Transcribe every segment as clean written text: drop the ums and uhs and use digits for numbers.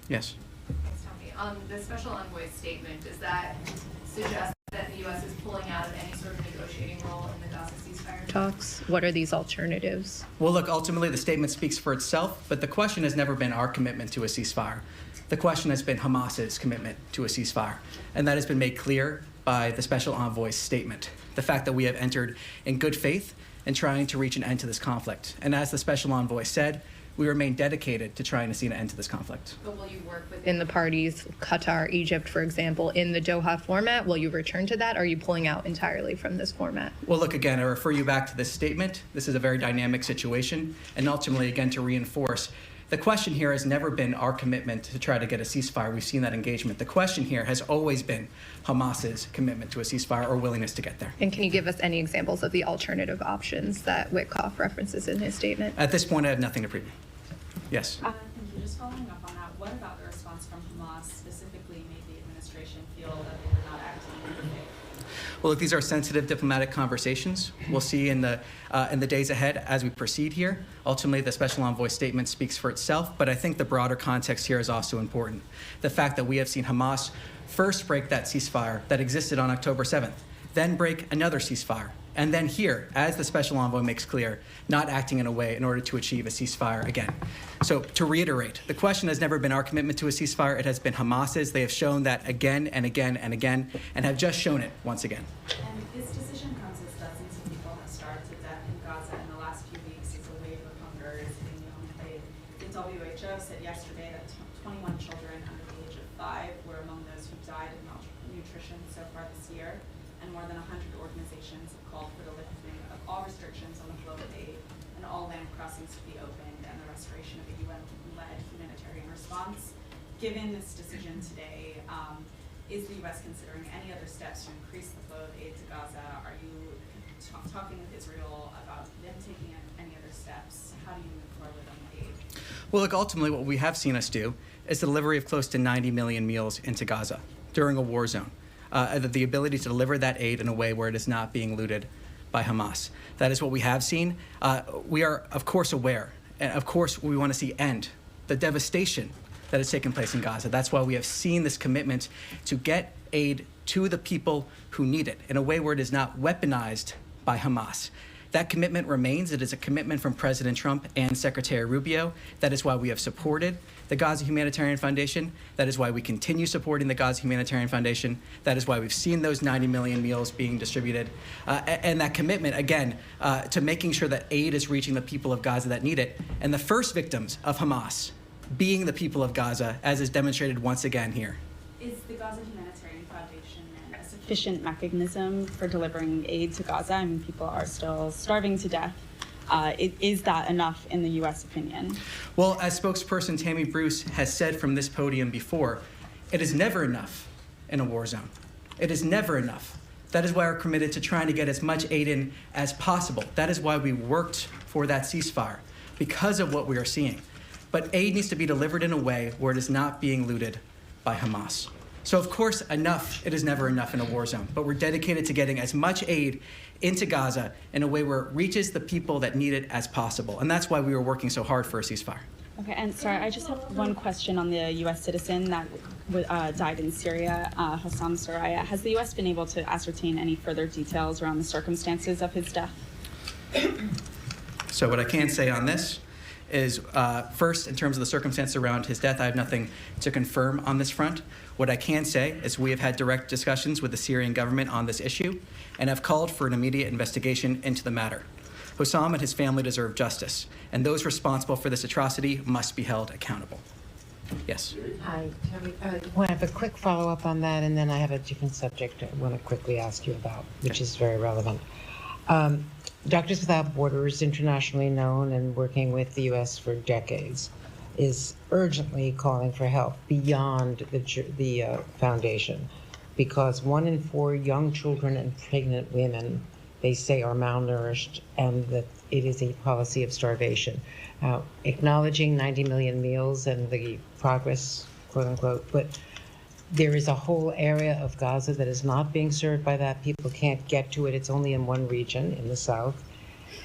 Yes. Thanks, Tommy. The special envoy's statement, does that suggest that the U.S. is pulling out of any sort of negotiating role in the Gaza ceasefire talks? What are these alternatives? Well, look, ultimately the statement speaks for itself, but the question has never been our commitment to a ceasefire. The question has been Hamas's commitment to a ceasefire, and that has been made clear by the special envoy's statement. The fact that we have entered in good faith in trying to reach an end to this conflict. And as the special envoy said, we remain dedicated to trying to see an end to this conflict. But will you work with In the parties, Qatar, Egypt, for example, in the Doha format, will you return to that, or are you pulling out entirely from this format? Well, look, again, I refer you back to this statement. This is a very dynamic situation. And ultimately, again, to reinforce, the question here has never been our commitment to try to get a ceasefire. We've seen that engagement. The question here has always been Hamas's commitment to a ceasefire or willingness to get there. And can you give us any examples of the alternative options that Witkoff references in his statement? At this point, I have nothing to preview. Yes. Thank you. Just following up on that, what about the response from Hamas specifically made the administration feel that they were not acting in good faith? Well, look, these are sensitive diplomatic conversations. We'll see in the days ahead as we proceed here. Ultimately, the special envoy's statement speaks for itself, but I think the broader context here is also important. The fact that we have seen Hamas first break that ceasefire that existed on October 7th, then break another ceasefire, and then here, as the special envoy makes clear, not acting in a way in order to achieve a ceasefire again. So to reiterate, the question has never been our commitment to a ceasefire. It has been Hamas's. They have shown that again and again and again, and have just shown it once again. And this decision comes as dozens of people have starved to death in Gaza in the last few weeks as a wave of hunger is hitting young aid. The WHO said yesterday that 21 children under the age of 5 were among those who died of malnutrition so far this year, and more than 100 organizations have called for the lifting of all restrictions on the flow of aid and all land crossings to be opened and the restoration of a UN-led humanitarian response. Given this decision today, is the U.S. considering any other steps to increase the flow of aid to Gaza? Are you talking with Israel about them taking any other steps? How do you move forward on the aid? Well, look, ultimately what we have seen us do is the delivery of close to 90 million meals into Gaza during a war zone. The ability to deliver that aid in a way where it is not being looted by Hamas. That is what we have seen. We are, of course, aware, and of course we want to see end the devastation that has taken place in Gaza. That's why we have seen this commitment to get aid to the people who need it in a way where it is not weaponized by Hamas. That commitment remains. It is a commitment from President Trump and Secretary Rubio. That is why we have supported the Gaza Humanitarian Foundation. That is why we continue supporting the Gaza Humanitarian Foundation. That is why we've seen those 90 million meals being distributed. And that commitment, again, to making sure that aid is reaching the people of Gaza that need it. And the first victims of Hamas being the people of Gaza, as is demonstrated once again here. Is the Gaza Humanitarian Foundation a sufficient mechanism for delivering aid to Gaza? I mean, people are still starving to death. Is that enough in the U.S. opinion? Well, as spokesperson Tammy Bruce has said from this podium before, it is never enough in a war zone. It is never enough. That is why we're committed to trying to get as much aid in as possible. That is why we worked for that ceasefire, because of what we are seeing. But aid needs to be delivered in a way where it is not being looted by Hamas. So, of course, it is never enough in a war zone, but we're dedicated to getting as much aid into Gaza in a way where it reaches the people that need it as possible. And that's why we were working so hard for a ceasefire. Okay, and sorry, I just have one question on the U.S. citizen that died in Syria, Hossam Soraya. Has the U.S. been able to ascertain any further details around the circumstances of his death? So what I can say on this is, first, in terms of the circumstances around his death, I have nothing to confirm on this front. What I can say is we have had direct discussions with the Syrian government on this issue and have called for an immediate investigation into the matter. Hossam and his family deserve justice, and those responsible for this atrocity must be held accountable. Yes. Hi, Tommy. I want to have a quick follow-up on that, and then I have a different subject I want to quickly ask you about, which is very relevant. Doctors Without Borders, internationally known and working with the U.S. for decades, is urgently calling for help beyond the foundation, because 1 in 4 young children and pregnant women, they say, are malnourished, and that it is a policy of starvation. Acknowledging 90 million meals and the progress, quote unquote, but there is a whole area of Gaza that is not being served by that. People can't get to it. It's only in one region in the south.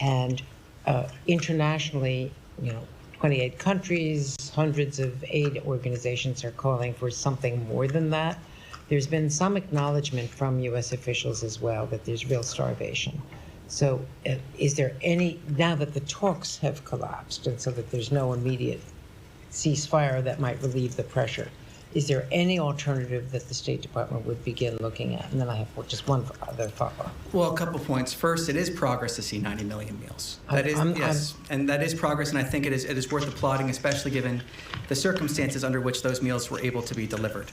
And internationally, 28 countries, hundreds of aid organizations are calling for something more than that. There's been some acknowledgement from U.S. officials as well that there's real starvation. So is there any, now that the talks have collapsed and so that there's no immediate ceasefire that might relieve the pressure, is there any alternative that the State Department would begin looking at? And then I have just one other follow-up. Well, a couple points. First, it is progress to see 90 million meals. That is, yes, and that is progress, and I think it is worth applauding, especially given the circumstances under which those meals were able to be delivered.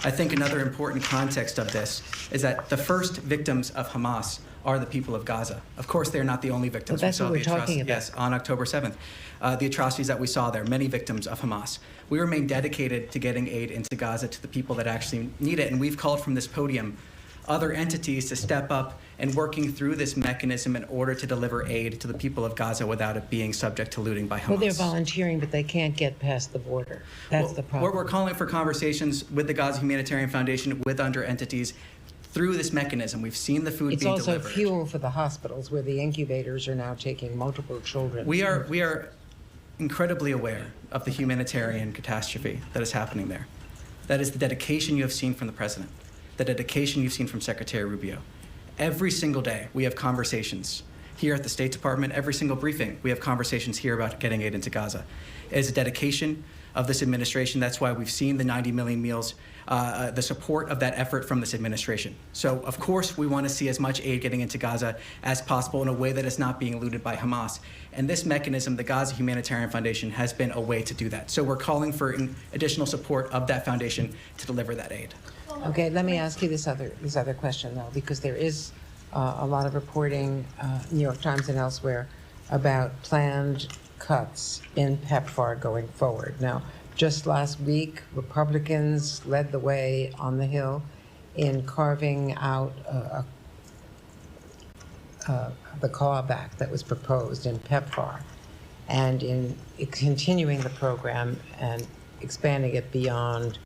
I think another important context of this is that the first victims of Hamas are the people of Gaza. Of course, they're not the only victims. Well, that's what we're talking about. Yes, on October 7th. The atrocities that we saw there, many victims of Hamas. We remain dedicated to getting aid into Gaza to the people that actually need it, and we've called from this podium other entities to step up and working through this mechanism in order to deliver aid to the people of Gaza without it being subject to looting by Hamas. Well, they're volunteering, but they can't get past the border. That's the problem. We're calling for conversations with the Gaza Humanitarian Foundation, with other entities, through this mechanism. We've seen the food being delivered. It's also fuel for the hospitals where the incubators are now taking multiple children. We are incredibly aware of the humanitarian catastrophe that is happening there. That is the dedication you have seen from the president, the dedication you've seen from Secretary Rubio. Every single day we have conversations here at the State Department. Every single briefing we have conversations here about getting aid into Gaza. It is a dedication of this administration. That's why we've seen the 90 million meals, the support of that effort from this administration. So, of course, we want to see as much aid getting into Gaza as possible in a way that is not being looted by Hamas. And this mechanism, the Gaza Humanitarian Foundation, has been a way to do that. So we're calling for additional support of that foundation to deliver that aid. Okay, let me ask you this other question, though, because there is a lot of reporting, New York Times and elsewhere, about planned cuts in PEPFAR going forward. Now, just last week, Republicans led the way on the Hill in carving out the clawback that was proposed in PEPFAR and in continuing the program and expanding it beyond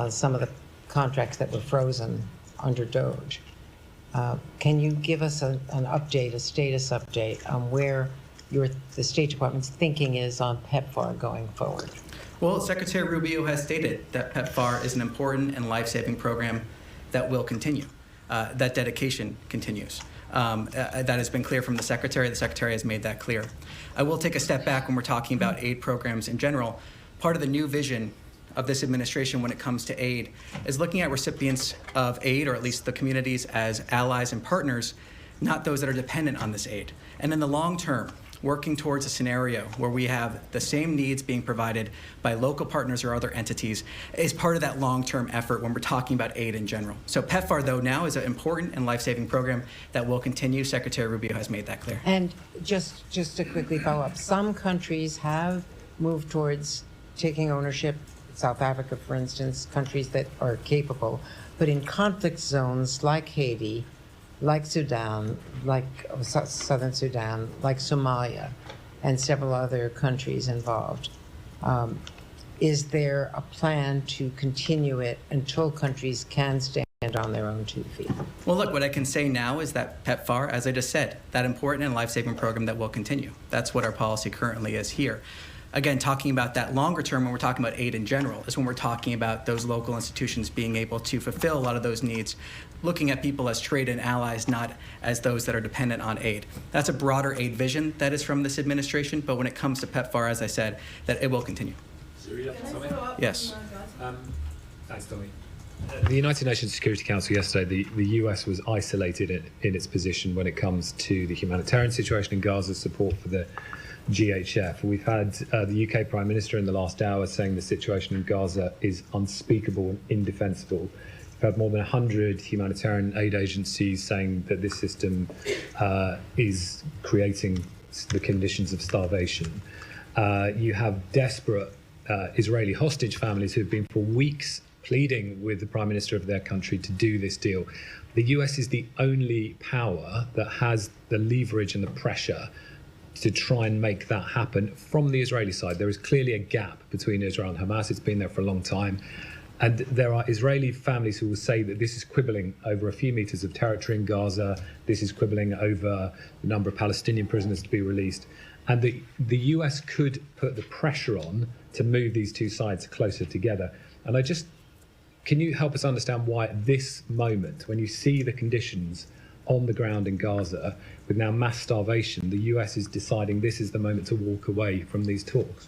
some of the contracts that were frozen under DOGE. Can you give us an update, a status update on where the State Department's thinking is on PEPFAR going forward? Well, Secretary Rubio has stated that PEPFAR is an important and life-saving program that will continue. That dedication continues. That has been clear from the Secretary. The Secretary has made that clear. I will take a step back when we're talking about aid programs in general. Part of the new vision of this administration when it comes to aid is looking at recipients of aid, or at least the communities, as allies and partners, not those that are dependent on this aid. And in the long term, working towards a scenario where we have the same needs being provided by local partners or other entities is part of that long-term effort when we're talking about aid in general. So PEPFAR, though, now is an important and life-saving program that will continue. Secretary Rubio has made that clear. And just to quickly follow up, some countries have moved towards taking ownership. South Africa, for instance, countries that are capable, but in conflict zones like Haiti, like Sudan, like Southern Sudan, like Somalia, and several other countries involved. Is there a plan to continue it until countries can stand on their own 2 feet? Well, look, what I can say now is that PEPFAR, as I just said, that important and life-saving program that will continue. That's what our policy currently is here. Again, talking about that longer term, when we're talking about aid in general, is when we're talking about those local institutions being able to fulfill a lot of those needs, looking at people as trade and allies, not as those that are dependent on aid. That's a broader aid vision that is from this administration, but when it comes to PEPFAR, as I said, that it will continue. Yes. Thanks, Tommy. The United Nations Security Council yesterday, the US was isolated in its position when it comes to the humanitarian situation in Gaza, support for the GHF. We've had the UK Prime Minister in the last hour saying the situation in Gaza is unspeakable and indefensible. We've had more than 100 humanitarian aid agencies saying that this system is creating the conditions of starvation. You have desperate Israeli hostage families who've been for weeks pleading with the Prime Minister of their country to do this deal. The US is the only power that has the leverage and the pressure to try and make that happen from the Israeli side. There is clearly a gap between Israel and Hamas. It's been there for a long time. And there are Israeli families who will say that this is quibbling over a few meters of territory in Gaza. This is quibbling over the number of Palestinian prisoners to be released. and the US could put the pressure on to move these two sides closer together. And can you help us understand why at this moment, when you see the conditions on the ground in Gaza, with now mass starvation, the US is deciding this is the moment to walk away from these talks?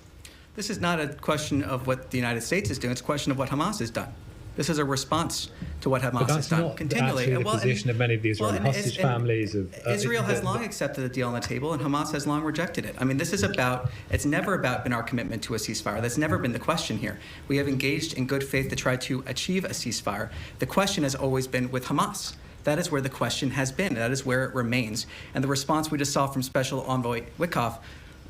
This is not a question of what the United States is doing. It's a question of what Hamas has done. This is a response to what Hamas has done continually. That's not the position of many of the Israeli hostage families. Israel has long accepted the deal on the table, and Hamas has long rejected it. I mean, it's never been our commitment to a ceasefire. That's never been the question here. We have engaged in good faith to try to achieve a ceasefire. The question has always been with Hamas. That is where the question has been. That is where it remains. And the response we just saw from Special Envoy Witkoff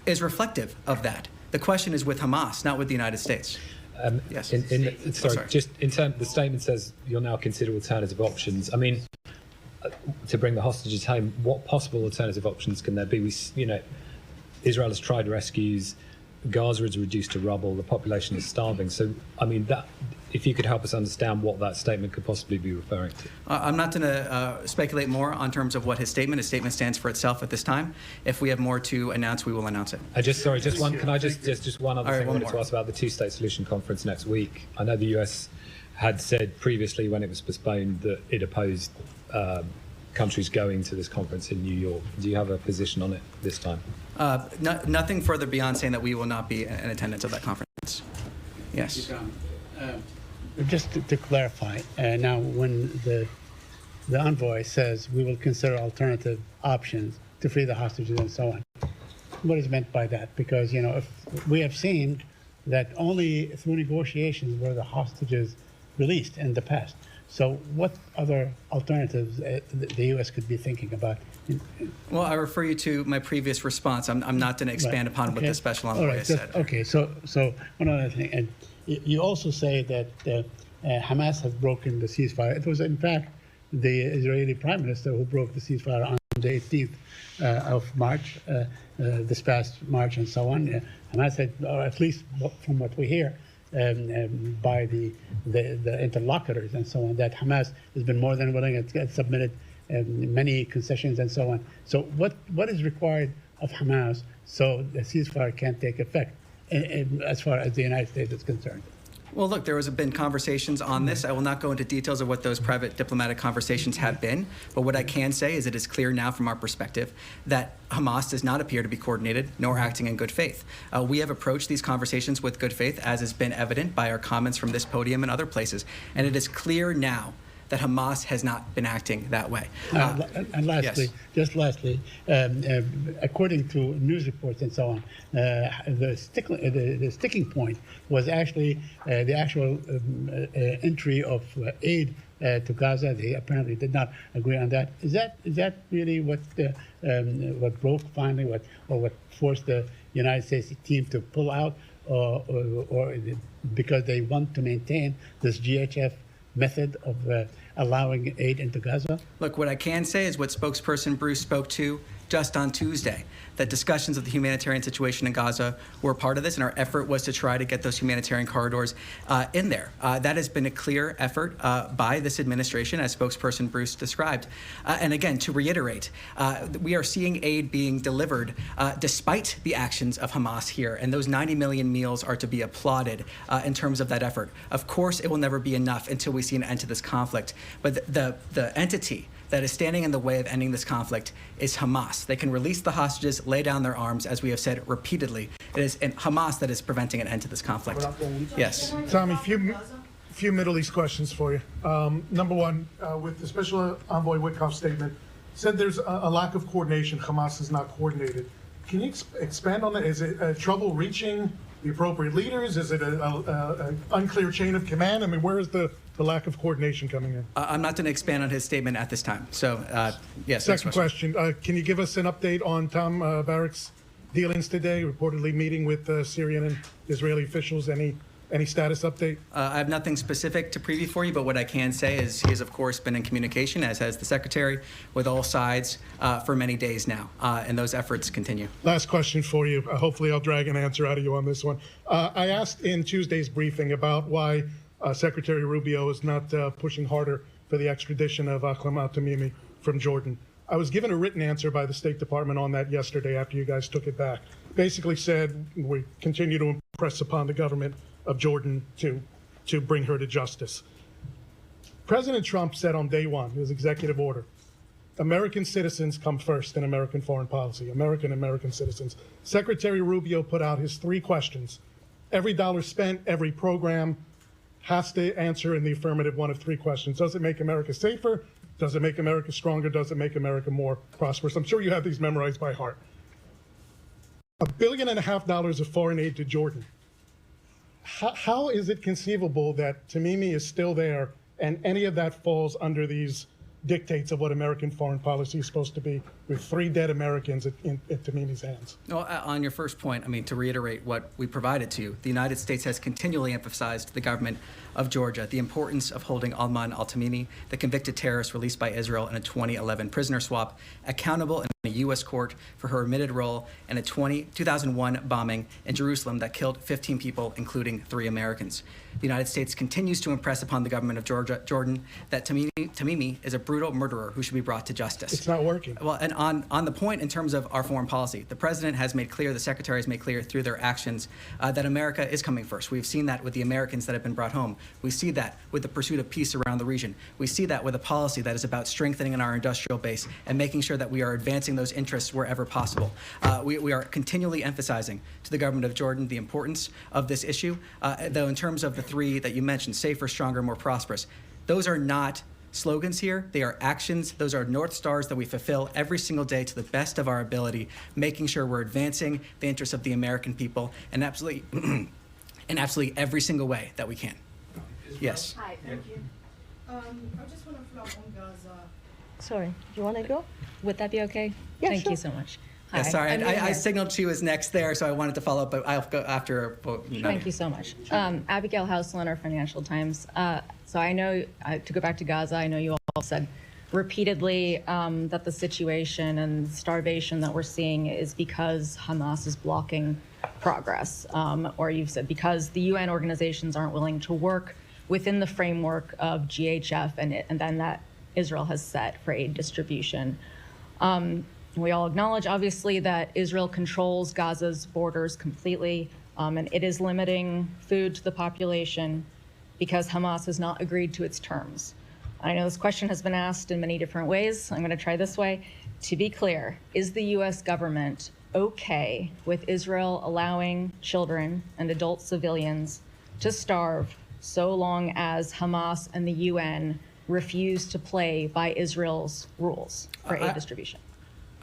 is reflective of that. The question is with Hamas, not with the United States. Yes. Just in terms, the statement says you'll now consider alternative options. I mean, to bring the hostages home, what possible alternative options can there be? Israel has tried rescues. Gaza is reduced to rubble. The population is starving. So, I mean, if you could help us understand what that statement could possibly be referring to. I'm not going to speculate more on terms of what his statement stands for itself at this time. If we have more to announce, we will announce it. Just one. Can I just one other thing I wanted to ask about the two-state solution conference next week? I know the US had said previously when it was postponed that it opposed countries going to this conference in New York. Do you have a position on it this time? Nothing further beyond saying that we will not be in attendance at that conference. Yes. Just to clarify, now when the envoy says we will consider alternative options to free the hostages and so on, what is meant by that? Because, if we have seen that only through negotiations were the hostages released in the past. So what other alternatives the U.S. could be thinking about? Well, I refer you to my previous response. I'm not going to expand upon what the special envoy has said. Okay, so one other thing. And you also say that Hamas has broken the ceasefire. It was, in fact, the Israeli prime minister who broke the ceasefire on the 18th of March, this past March and so on. Hamas had, or at least from what we hear, by the interlocutors and so on, that Hamas has been more than willing and submitted many concessions and so on. So what is required of Hamas so the ceasefire can take effect as far as the United States is concerned? Well, look, there has been conversations on this. I will not go into details of what those private diplomatic conversations have been, but what I can say is it is clear now from our perspective that Hamas does not appear to be coordinated nor acting in good faith. We have approached these conversations with good faith, as has been evident by our comments from this podium and other places, and it is clear now that Hamas has not been acting that way. And lastly, yes. Lastly, according to news reports and so on, the sticking point was actually the actual entry of aid to Gaza. They apparently did not agree on that. Is that really what broke finally, what forced the United States team to pull out, or because they want to maintain this GHF method of allowing aid into Gaza? Look, what I can say is what spokesperson Bruce spoke to just on Tuesday, that discussions of the humanitarian situation in Gaza were part of this, and our effort was to try to get those humanitarian corridors in there. That has been a clear effort by this administration, as spokesperson Bruce described. And again, to reiterate, we are seeing aid being delivered despite the actions of Hamas here, and those 90 million meals are to be applauded in terms of that effort. Of course, it will never be enough until we see an end to this conflict, but the entity that is standing in the way of ending this conflict is Hamas. They can release the hostages, lay down their arms, as we have said repeatedly. It is Hamas that is preventing an end to this conflict. Yes. Tommy, few Middle East questions for you. Number one, with the Special Envoy Witkoff statement, said there's a lack of coordination. Hamas is not coordinated. Can you expand on that? Is it trouble reaching the appropriate leaders? Is it an unclear chain of command? I mean, where is the lack of coordination coming in? I'm not going to expand on his statement at this time. So, yes. Second question. Can you give us an update on Tom Barak's dealings today, reportedly meeting with Syrian and Israeli officials? Any status update? I have nothing specific to preview for you, but what I can say is he has, of course, been in communication, as has the Secretary, with all sides for many days now, and those efforts continue. Last question for you. Hopefully I'll drag an answer out of you on this one. I asked in Tuesday's briefing about why Secretary Rubio is not pushing harder for the extradition of Ahmed Tamimi from Jordan. I was given a written answer by the State Department on that yesterday after you guys took it back. Basically said we continue to impress upon the government of Jordan to bring her to justice. President Trump said on day one, his executive order, American citizens come first in American foreign policy, American citizens. Secretary Rubio put out his 3 questions. Every dollar spent, every program has to answer in the affirmative one of 3 questions. Does it make America safer? Does it make America stronger? Does it make America more prosperous? I'm sure you have these memorized by heart. $1.5 billion of foreign aid to Jordan. How is it conceivable that Tamimi is still there and any of that falls under these dictates of what American foreign policy is supposed to be, with 3 dead Americans in Tamimi's hands? No, on your first point, I mean, to reiterate what we provided to you, the United States has continually emphasized to the government of Georgia the importance of holding Alman al-Tamimi, the convicted terrorist released by Israel in a 2011 prisoner swap, accountable in a U.S. court for her admitted role in a 2001 bombing in Jerusalem that killed 15 people, including 3 Americans. The United States continues to impress upon the government of Jordan that Tamimi is a brutal murderer who should be brought to justice. It's not working. Well, and on the point in terms of our foreign policy, the president has made clear, the secretary has made clear through their actions that America is coming first. We've seen that with the Americans that have been brought home. We see that with the pursuit of peace around the region. We see that with a policy that is about strengthening our industrial base and making sure that we are advancing those interests wherever possible. We are continually emphasizing to the government of Jordan the importance of this issue, though in terms of the 3 that you mentioned, safer, stronger, more prosperous, those are not slogans here. They are actions. Those are North Stars that we fulfill every single day to the best of our ability, making sure we're advancing the interests of the American people in absolutely every single way that we can. Yes. Hi, thank you. I just want to follow up on Gaza. Sorry, you want to go? Would that be okay? Yeah, Thank sure. you so much. Yeah, Hi, sorry, I'm I Abigail. signaled she was next there, so I wanted to follow up, but I'll go after. Thank you so much. Abigail Houseland, our Financial Times. So I know, to go back to Gaza, I know you all said repeatedly that the situation and starvation that we're seeing is because Hamas is blocking progress, or you've said because the UN organizations aren't willing to work within the framework of GHF and then that Israel has set for aid distribution. We all acknowledge, obviously, that Israel controls Gaza's borders completely, and it is limiting food to the population because Hamas has not agreed to its terms. I know this question has been asked in many different ways. I'm going to try this way. To be clear, is the U.S. government okay with Israel allowing children and adult civilians to starve so long as Hamas and the UN refuse to play by Israel's rules for aid distribution?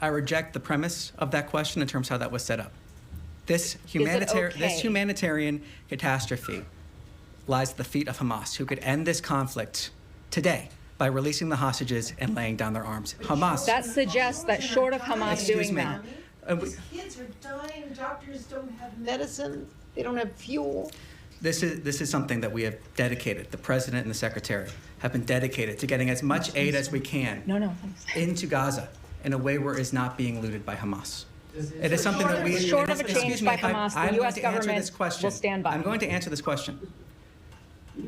I reject the premise of that question in terms of how that was set up. This okay? humanitarian catastrophe lies at the feet of Hamas, who could end this conflict today by releasing the hostages and laying down their arms. Hamas. That suggests that short of Hamas doing that. These kids are dying. Doctors don't have medicine. They don't have fuel. This is something that we have dedicated. The president and the secretary have been dedicated to getting as much aid as we can into Gaza in a way where it is not being looted by Hamas. It is something that we... Short of a change by Hamas, the U.S. government will stand by. I'm going to answer this question.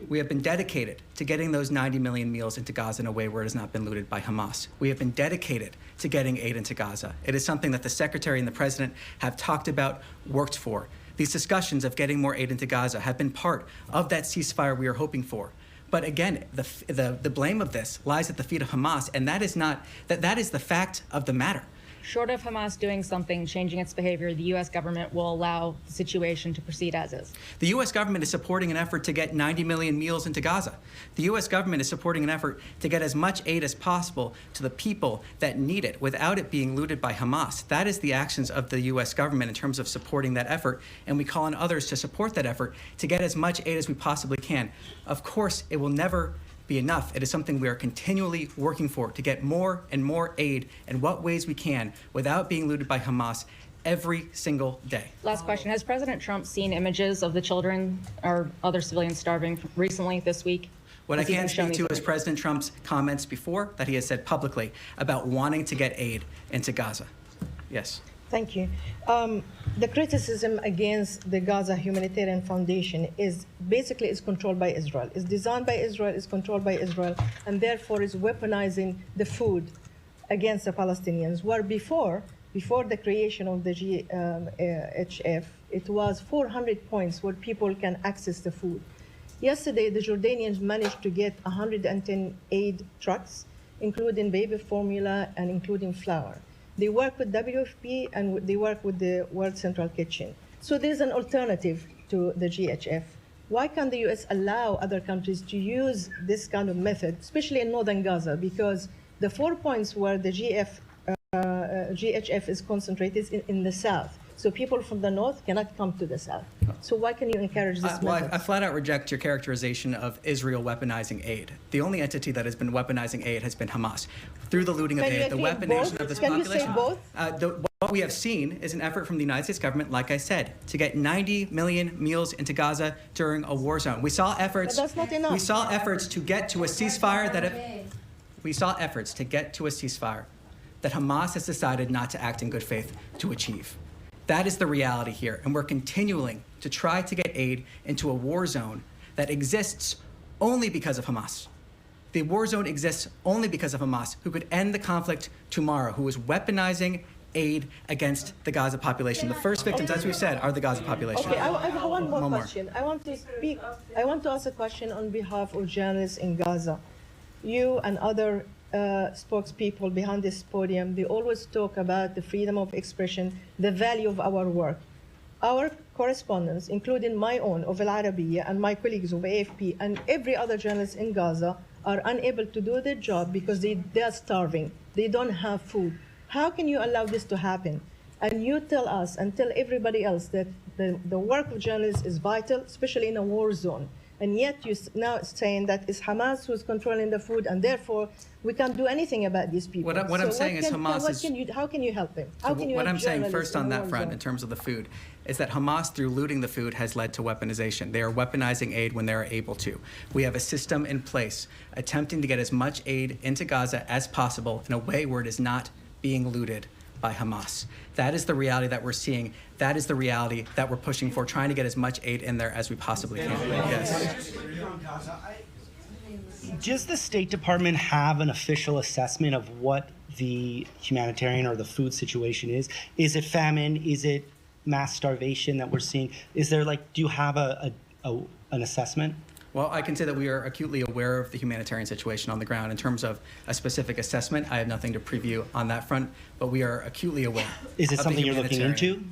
We have been dedicated to getting those 90 million meals into Gaza in a way where it has not been looted by Hamas. We have been dedicated to getting aid into Gaza. It is something that the secretary and the president have talked about, worked for. These discussions of getting more aid into Gaza have been part of that ceasefire we are hoping for. But again, the blame of this lies at the feet of Hamas, and that is the fact of the matter. Short of Hamas doing something, changing its behavior, the U.S. government will allow the situation to proceed as is. The U.S. government is supporting an effort to get 90 million meals into Gaza. The U.S. government is supporting an effort to get as much aid as possible to the people that need it without it being looted by Hamas. That is the actions of the U.S. government in terms of supporting that effort, and we call on others to support that effort to get as much aid as we possibly can. Of course, it will never be enough. It is something we are continually working for, to get more and more aid in what ways we can without being looted by Hamas every single day. Last question. Has President Trump seen images of the children or other civilians starving recently this week? What I can speak to is President Trump's comments before that he has said publicly about wanting to get aid into Gaza. Yes. Thank you. The criticism against the Gaza Humanitarian Foundation is basically controlled by Israel. It's designed by Israel, it's controlled by Israel, and therefore is weaponizing the food against the Palestinians, where before the creation of the GHF, it was 400 points where people can access the food. Yesterday, the Jordanians managed to get 110 aid trucks, including baby formula and including flour. They work with WFP and they work with the World Central Kitchen. So there's an alternative to the GHF. Why can't the US allow other countries to use this kind of method, especially in northern Gaza? Because the 4 points where the GHF is concentrated is in the south. So people from the north cannot come to the south. So why can you encourage this method? I flat out reject your characterization of Israel weaponizing aid. The only entity that has been weaponizing aid has been Hamas. Through the looting of aid, the weaponization of this population. Can you say both? What we have seen is an effort from the United States government, like I said, to get 90 million meals into Gaza during a war zone. We saw efforts. But that's not enough. We saw efforts to get to a ceasefire that Hamas has decided not to act in good faith to achieve. That is the reality here, and we're continuing to try to get aid into a war zone that exists only because of Hamas. The war zone exists only because of Hamas, who could end the conflict tomorrow, who is weaponizing aid against the Gaza population. The first victims, as we've said, are the Gaza population. Okay, I have one more question. I want to ask a question on behalf of journalists in Gaza. You and other spokespeople behind this podium, they always talk about the freedom of expression, the value of our work. Our correspondents, including my own of Al Arabiya and my colleagues of AFP and every other journalist in Gaza, are unable to do their job because they are starving. They don't have food. How can you allow this to happen? And you tell us and tell everybody else that the work of journalists is vital, especially in a war zone. And yet you're now saying that it's Hamas who's controlling the food, and therefore we can't do anything about these people. What I'm saying is Hamas is... How can you help them? How can you what help I'm saying first on that war front, zone? in terms of the food, is that Hamas, through looting the food, has led to weaponization. They are weaponizing aid when they are able to. We have a system in place attempting to get as much aid into Gaza as possible in a way where it is not being looted by Hamas. That is the reality that we're seeing. That is the reality that we're pushing for, trying to get as much aid in there as we possibly can. Yes. Does the State Department have an official assessment of what the humanitarian or the food situation is? Is it famine? Is it mass starvation that we're seeing? Is there do you have an assessment? Well, I can say that we are acutely aware of the humanitarian situation on the ground. In terms of a specific assessment, I have nothing to preview on that front, but we are acutely aware. Is it something you're looking into?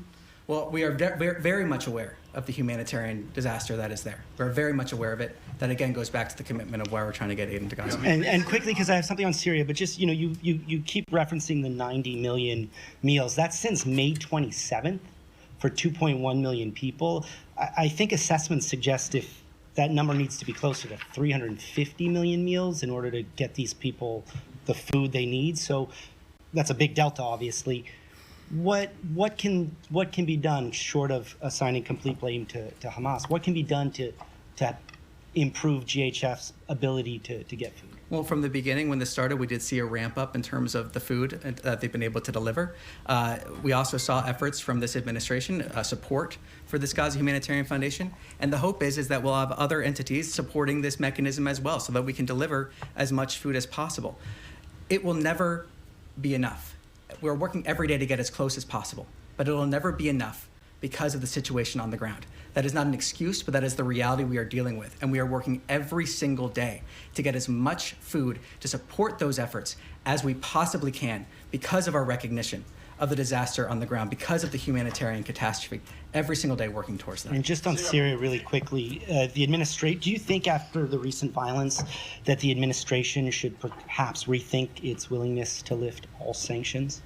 Well, we are very much aware of the humanitarian disaster that is there. We're very much aware of it. That, again, goes back to the commitment of why we're trying to get aid into Gaza. And quickly, because I have something on Syria, but just, you keep referencing the 90 million meals. That's since May 27th for 2.1 million people. I think assessments suggest if that number needs to be closer to 350 million meals in order to get these people the food they need. So that's a big delta, obviously. What can be done short of assigning complete blame to Hamas? What can be done to improve GHF's ability to get food? Well, from the beginning, when this started, we did see a ramp up in terms of the food that they've been able to deliver. We also saw efforts from this administration, support for this Gaza Humanitarian Foundation. And the hope is that we'll have other entities supporting this mechanism as well so that we can deliver as much food as possible. It will never be enough. We're working every day to get as close as possible, but it will never be enough because of the situation on the ground. That is not an excuse, but that is the reality we are dealing with. And we are working every single day to get as much food to support those efforts as we possibly can because of our recognition of the disaster on the ground, because of the humanitarian catastrophe, every single day working towards that. And just on Syria really quickly, do you think after the recent violence that the administration should perhaps rethink its willingness to lift all sanctions?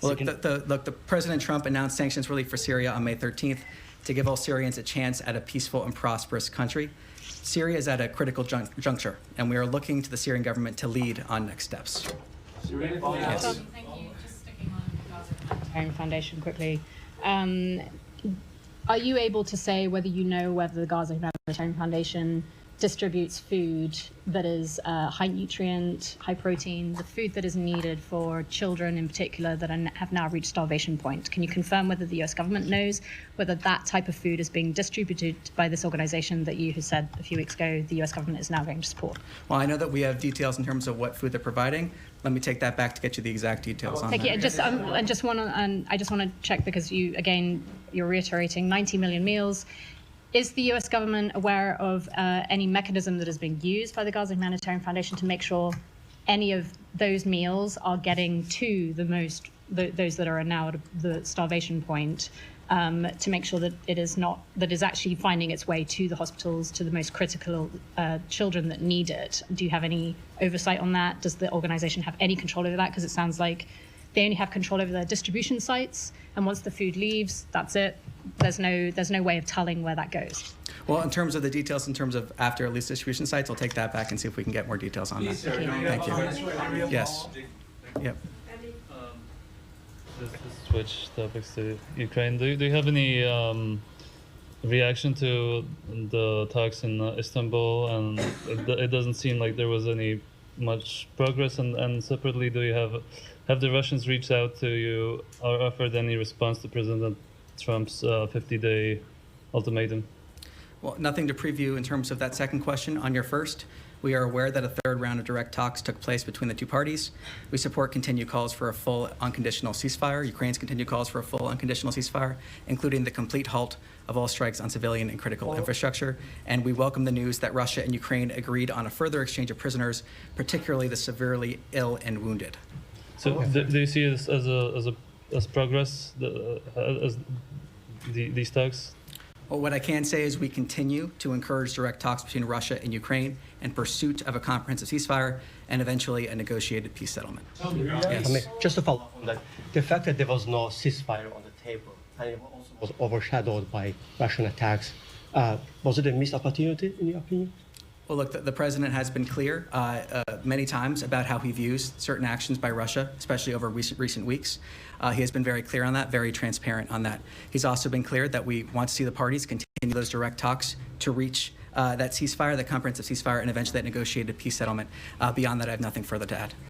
Well, the President Trump announced sanctions relief for Syria on May 13th to give all Syrians a chance at a peaceful and prosperous country. Syria is at a critical juncture, and we are looking to the Syrian government to lead on next steps. Yes. Thank you. Just sticking on the Gaza Humanitarian Foundation quickly. Are you able to say whether you know whether the Gaza Humanitarian Foundation distributes food that is high nutrient, high protein, the food that is needed for children in particular that have now reached starvation point. Can you confirm whether the US government knows whether that type of food is being distributed by this organization that you have said a few weeks ago the US government is now going to support? Well, I know that we have details in terms of what food they're providing. Let me take that back to get you the exact details on Thank that. you. I just want to check, because you're reiterating 90 million meals. Is the US government aware of any mechanism that is being used by the Gaza Humanitarian Foundation to make sure any of those meals are getting to those that are now at the starvation point, to make sure that it is actually finding its way to the hospitals, to the most critical children that need it? Do you have any oversight on that? Does the organization have any control over that? Because it sounds like they only have control over their distribution sites, and once the food leaves, that's it. There's no way of telling where that goes. Well, in terms of the details, in terms of after at least distribution sites, I'll take that back and see if we can get more details on that. Thank you. Yes. Yep. Just to switch topics to Ukraine, do you have any reaction to the talks in Istanbul? And it doesn't seem like there was any much progress. And separately, do you have the Russians reached out to you or offered any response to President Trump's 50-day ultimatum? Well, nothing to preview in terms of that second question. On your first, we are aware that a third round of direct talks took place between the two parties. We support continued calls for a full unconditional ceasefire, Ukraine's continued calls for a full unconditional ceasefire, including the complete halt of all strikes on civilian and critical infrastructure. And we welcome the news that Russia and Ukraine agreed on a further exchange of prisoners, particularly the severely ill and wounded. So do you see this as progress, as these talks? Well, what I can say is we continue to encourage direct talks between Russia and Ukraine in pursuit of a comprehensive ceasefire and eventually a negotiated peace settlement. Yes. Just to follow up on that, the fact that there was no ceasefire on the table and it also was overshadowed by Russian attacks, was it a missed opportunity in your opinion? Well, look, the president has been clear many times about how he views certain actions by Russia, especially over recent weeks. He has been very clear on that, very transparent on that. He's also been clear that we want to see the parties continue those direct talks to reach that ceasefire, that comprehensive ceasefire, and eventually that negotiated peace settlement. Beyond that, I have nothing further to add.